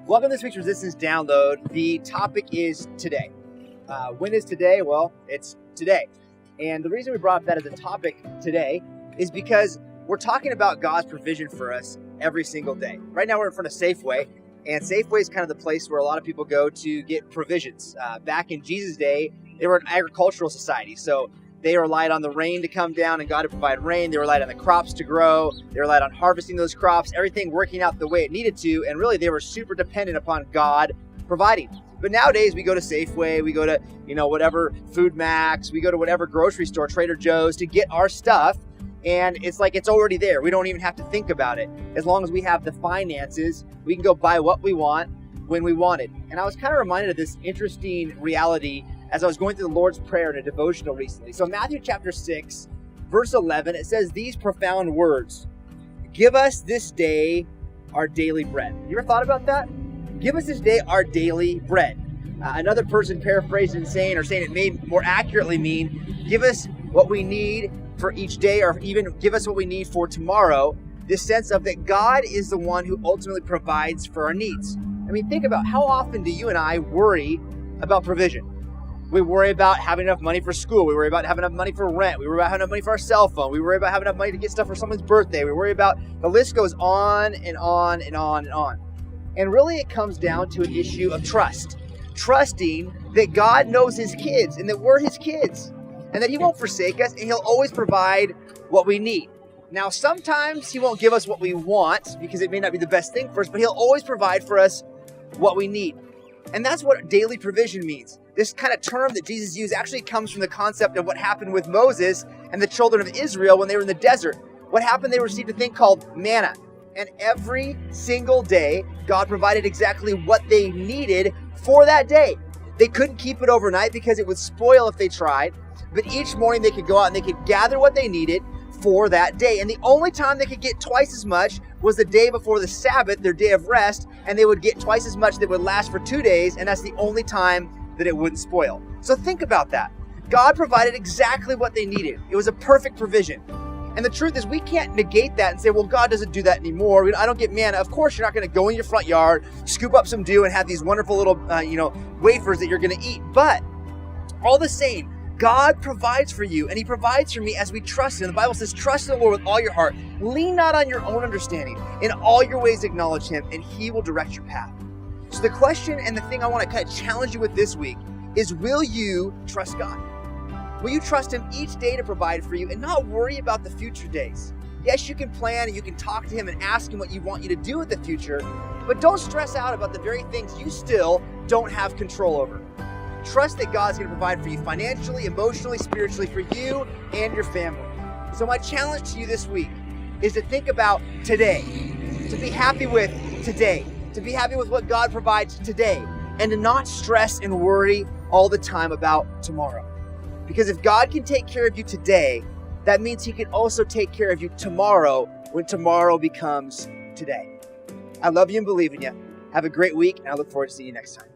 Welcome to this week's Resistance Download. The topic is today. When is today? Well, it's today. And the reason we brought up that as a topic today is because we're talking about God's provision for us every single day. Right now we're in front of Safeway, and Safeway is kind of the place where a lot of people go to get provisions. Back in Jesus' day, they were an agricultural society, so they relied on the rain to come down and God to provide rain. They relied on the crops to grow. They relied on harvesting those crops, everything working out the way it needed to. And really, they were super dependent upon God providing. But nowadays, we go to Safeway, we go to, whatever Food Max, we go to whatever grocery store, Trader Joe's, to get our stuff. And it's like it's already there. We don't even have to think about it. As long as we have the finances, we can go buy what we want when we want it. And I was kind of reminded of this interesting reality as I was going through the Lord's Prayer in a devotional recently. So Matthew chapter 6, verse 11, it says these profound words: "Give us this day our daily bread." You ever thought about that? Give us this day our daily bread. Another person paraphrased and saying it may more accurately mean, give us what we need for each day, or even give us what we need for tomorrow. This sense of that God is the one who ultimately provides for our needs. I mean, think about how often do you and I worry about provision? We worry about having enough money for school. We worry about having enough money for rent. We worry about having enough money for our cell phone. We worry about having enough money to get stuff for someone's birthday. We worry about, the list goes on and on and on and on. And really it comes down to an issue of trust. Trusting that God knows his kids and that we're his kids and that he won't forsake us and he'll always provide what we need. Now, sometimes he won't give us what we want because it may not be the best thing for us, but he'll always provide for us what we need. And that's what daily provision means. This kind of term that Jesus used actually comes from the concept of what happened with Moses and the children of Israel when they were in the desert. What happened? They received a thing called manna. And every single day, God provided exactly what they needed for that day. They couldn't keep it overnight because it would spoil if they tried. But each morning they could go out and they could gather what they needed for that day. And the only time they could get twice as much was the day before the Sabbath, their day of rest. And they would get twice as much that would last for 2 days. And that's the only time that it wouldn't spoil. So think about that. God provided exactly what they needed. It was a perfect provision. And the truth is, we can't negate that and say, well, God doesn't do that anymore. I don't get manna. Of course, you're not going to go in your front yard, scoop up some dew, and have these wonderful little, wafers that you're going to eat. But all the same, God provides for you, and he provides for me as we trust him. The Bible says, trust in the Lord with all your heart. Lean not on your own understanding. In all your ways acknowledge him, and he will direct your path. So the question and the thing I want to kind of challenge you with this week is, will you trust God? Will you trust him each day to provide for you and not worry about the future days? Yes, you can plan and you can talk to him and ask him what you want you to do with the future, but don't stress out about the very things you still don't have control over. Trust that God's going to provide for you financially, emotionally, spiritually, for you and your family. So my challenge to you this week is to think about today, to be happy with today, to be happy with what God provides today, and to not stress and worry all the time about tomorrow. Because if God can take care of you today, that means he can also take care of you tomorrow when tomorrow becomes today. I love you and believe in you. Have a great week, and I look forward to seeing you next time.